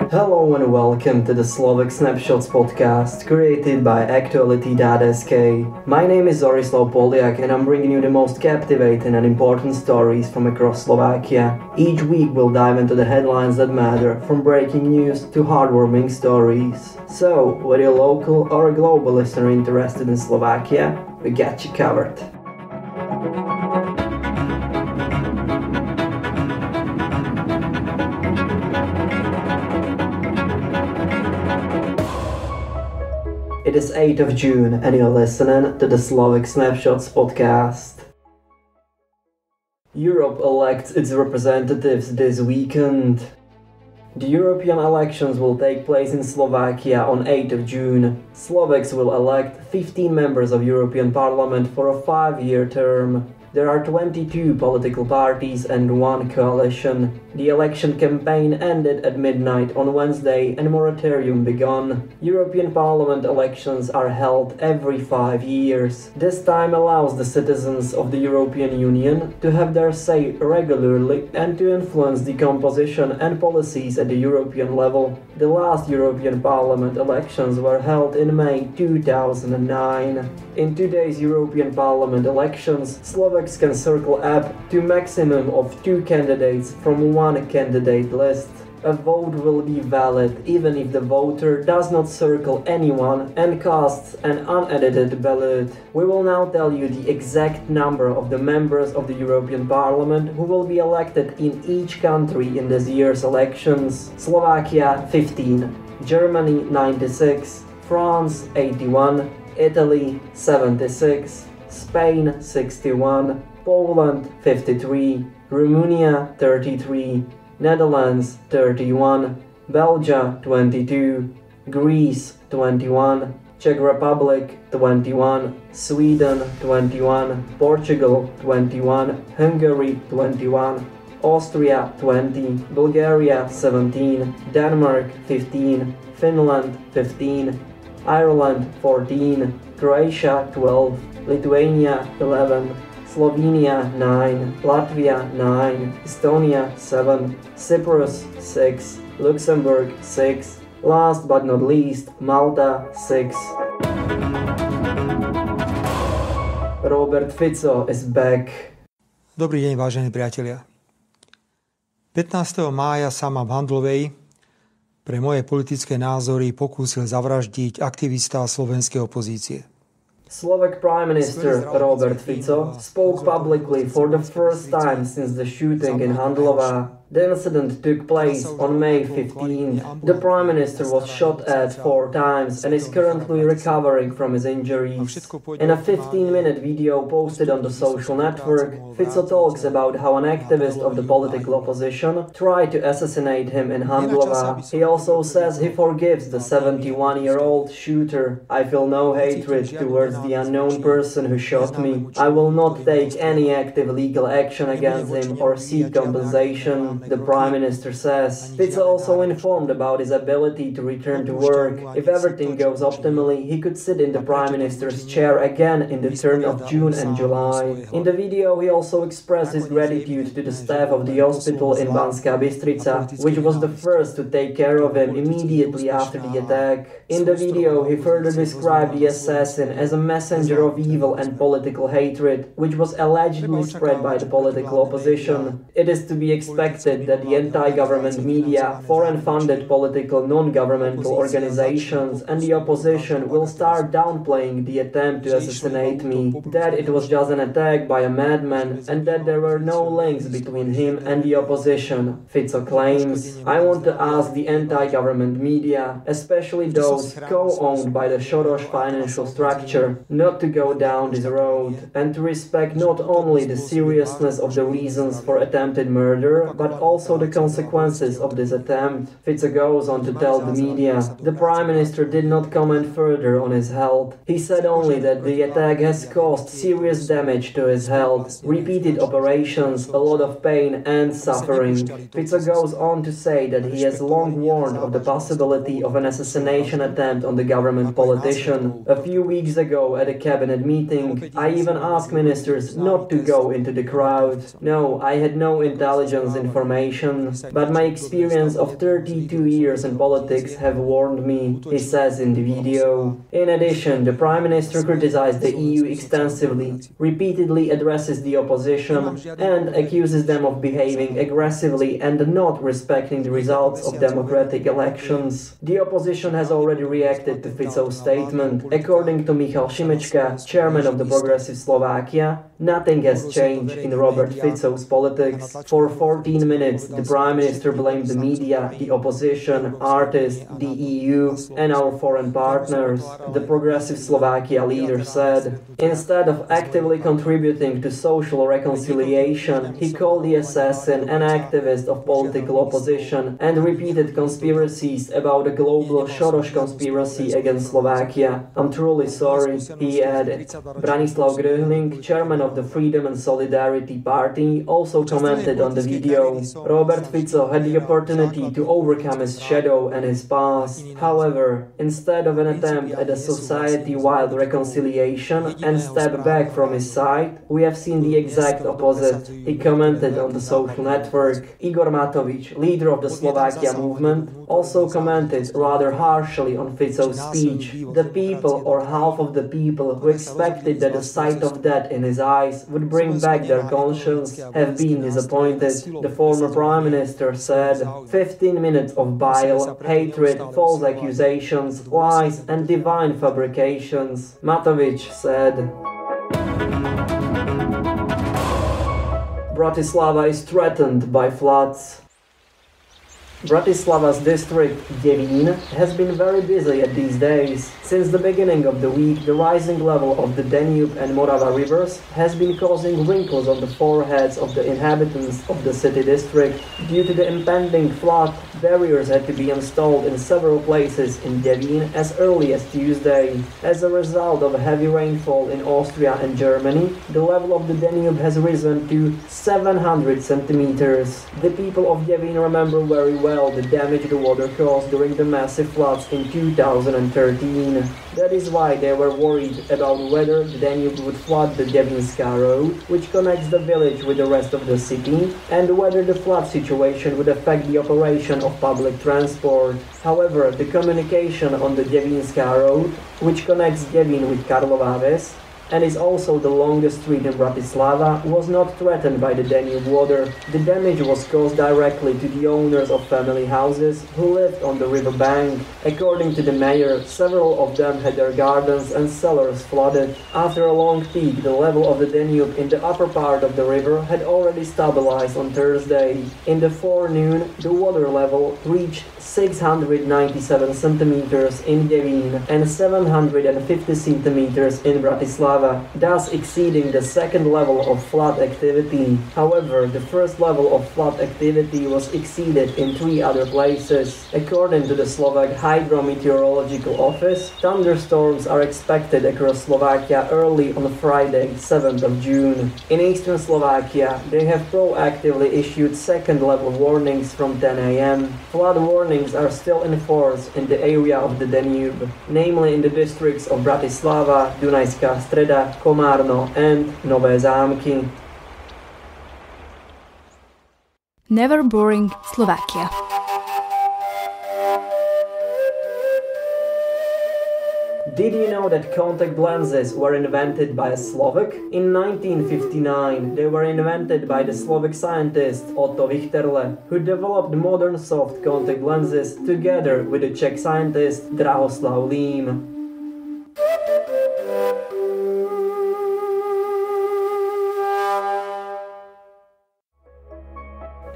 Hello and welcome to the Slovak Snapshots podcast, created by Aktuality.sk. My name is Zorislav Poljak and I'm bringing you the most captivating and important stories from across Slovakia. Each week we'll dive into the headlines that matter, from breaking news to heartwarming stories. So, whether you're local or a global listener interested in Slovakia, we got you covered. It is 8th of June and you're listening to the Slovak Snapshots podcast. Europe elects its representatives this weekend. The European elections will take place in Slovakia on 8th of June. Slovaks will elect 15 members of European Parliament for a 5-year term. There are 22 political parties and one coalition. The election campaign ended at midnight on Wednesday and moratorium began. European Parliament elections are held every 5 years. This time allows the citizens of the European Union to have their say regularly and to influence the composition and policies at the European level. The last European Parliament elections were held in May 2009. In today's European Parliament elections, Slovaks can circle up to maximum of 2 candidates from one candidate list. A vote will be valid even if the voter does not circle anyone and casts an unedited ballot. We will now tell you the exact number of the members of the European Parliament who will be elected in each country in this year's elections. Slovakia 15, Germany 96, France 81, Italy 76, Spain 61, Poland 53, Romania 33, Netherlands 31, Belgium 22, Greece 21, Czech Republic 21, Sweden 21, Portugal 21, Hungary 21, Austria 20, Bulgaria 17, Denmark 15, Finland 15, Ireland 14, Croatia 12, Lithuania 11, Slovenia 9, Latvia 9, Estonia 7, Cyprus 6, Luxembourg 6, last but not least, Malta 6. Robert Fico is back. Dobrý deň, vážení priatelia. 15. mája sa ma v Handlovej pre moje politické názory pokúsil zavraždiť aktivista slovenskej opozície. Slovak Prime Minister Robert Fico spoke publicly for the first time since the shooting in Handlová. The incident took place on May 15th. The Prime Minister was shot at 4 times and is currently recovering from his injuries. In a 15-minute video posted on the social network, Fico talks about how an activist of the political opposition tried to assassinate him in Handlová. He also says he forgives the 71-year-old shooter. "I feel no hatred towards the unknown person who shot me. I will not take any active legal action against him or seek compensation," the Prime Minister says. Fico also informed about his ability to return to work. If everything goes optimally, he could sit in the Prime Minister's chair again in the turn of June and July. In the video, he also expressed his gratitude to the staff of the hospital in Banská Bystrica, which was the first to take care of him immediately after the attack. In the video, he further described the assassin as a messenger of evil and political hatred, which was allegedly spread by the political opposition. It is to be expected that the anti-government media, foreign-funded political non-governmental organizations and the opposition will start downplaying the attempt to assassinate me, that it was just an attack by a madman and that there were no links between him and the opposition, Fico claims. I want to ask the anti-government media, especially those co-owned by the Soros financial structure, not to go down this road and to respect not only the seriousness of the reasons for attempted murder, but also the consequences of this attempt. Fico goes on to tell the media. The Prime Minister did not comment further on his health. He said only that the attack has caused serious damage to his health, repeated operations, a lot of pain and suffering. Fico goes on to say that he has long warned of the possibility of an assassination attempt on the government politician. A few weeks ago at a cabinet meeting, I even asked ministers not to go into the crowd. No, I had no intelligence information information. But my experience of 32 years in politics have warned me, he says in the video. In addition, the Prime Minister criticized the EU extensively, repeatedly addresses the opposition, and accuses them of behaving aggressively and not respecting the results of democratic elections. The opposition has already reacted to Fico's statement. According to Michal Šimečka, chairman of the Progressive Slovakia, nothing has changed in Robert Fico's politics. For 14 minutes, the Prime Minister blamed the media, the opposition, artists, the EU, and our foreign partners. The Progressive Slovakia leader said, instead of actively contributing to social reconciliation, he called the assassin an activist of political opposition and repeated conspiracies about a global Soros conspiracy against Slovakia. I'm truly sorry, he added. Branislav Gröhling, chairman of the Freedom and Solidarity Party, also commented on the video. Robert Fico had the opportunity to overcome his shadow and his past. However, instead of an attempt at a society-wide reconciliation and step back from his side, we have seen the exact opposite, he commented on the social network. Igor Matovič, leader of the Slovakia movement, also commented rather harshly on Fico's speech. The people, or half of the people, who expected that the sight of death in his eyes would bring back their conscience have been disappointed. The former Prime Minister said, 15 minutes of bile, hatred, false accusations, lies and divine fabrications. Matovič said. Bratislava is threatened by floods. Bratislava's district, Devín, has been very busy at these days. Since the beginning of the week, the rising level of the Danube and Morava rivers has been causing wrinkles on the foreheads of the inhabitants of the city district. Due to the impending flood, barriers had to be installed in several places in Devín as early as Tuesday. As a result of heavy rainfall in Austria and Germany, the level of the Danube has risen to 700 centimeters. The people of Devín remember very well the damage the water caused during the massive floods in 2013. That is why they were worried about whether the Danube would flood the Devinská road, which connects the village with the rest of the city, and whether the flood situation would affect the operation of public transport. However, the communication on the Devinská road, which connects Devín with Karlová Ves, and is also the longest street in Bratislava, was not threatened by the Danube water. The damage was caused directly to the owners of family houses who lived on the river bank. According to the mayor, several of them had their gardens and cellars flooded. After a long peak, the level of the Danube in the upper part of the river had already stabilized on Thursday. In the forenoon, the water level reached 697 centimeters in Devín and 750 centimeters in Bratislava, thus exceeding the second level of flood activity. However, the first level of flood activity was exceeded in 3 other places. According to the Slovak Hydrometeorological Office, thunderstorms are expected across Slovakia early on Friday, 7th of June. In eastern Slovakia, they have proactively issued second-level warnings from 10 a.m. Flood warnings are still in force in the area of the Danube, namely in the districts of Bratislava, Dunajská Streda, Komárno and Nové Zámky. Never boring Slovakia. Did you know that contact lenses were invented by a Slovak? In 1959, they were invented by the Slovak scientist Otto Wichterle, who developed modern soft contact lenses together with the Czech scientist Drahoslav Lím.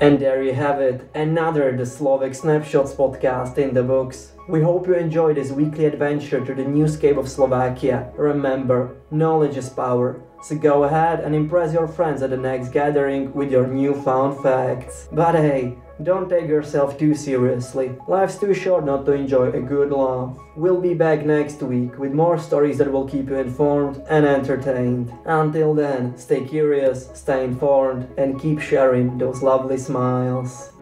And there you have it, another the Slovak Snapshots podcast in the books. We hope you enjoyed this weekly adventure to the newscape of Slovakia. Remember, knowledge is power. So go ahead and impress your friends at the next gathering with your newfound facts. But hey, don't take yourself too seriously. Life's too short not to enjoy a good laugh. We'll be back next week with more stories that will keep you informed and entertained. Until then, stay curious, stay informed, and keep sharing those lovely smiles.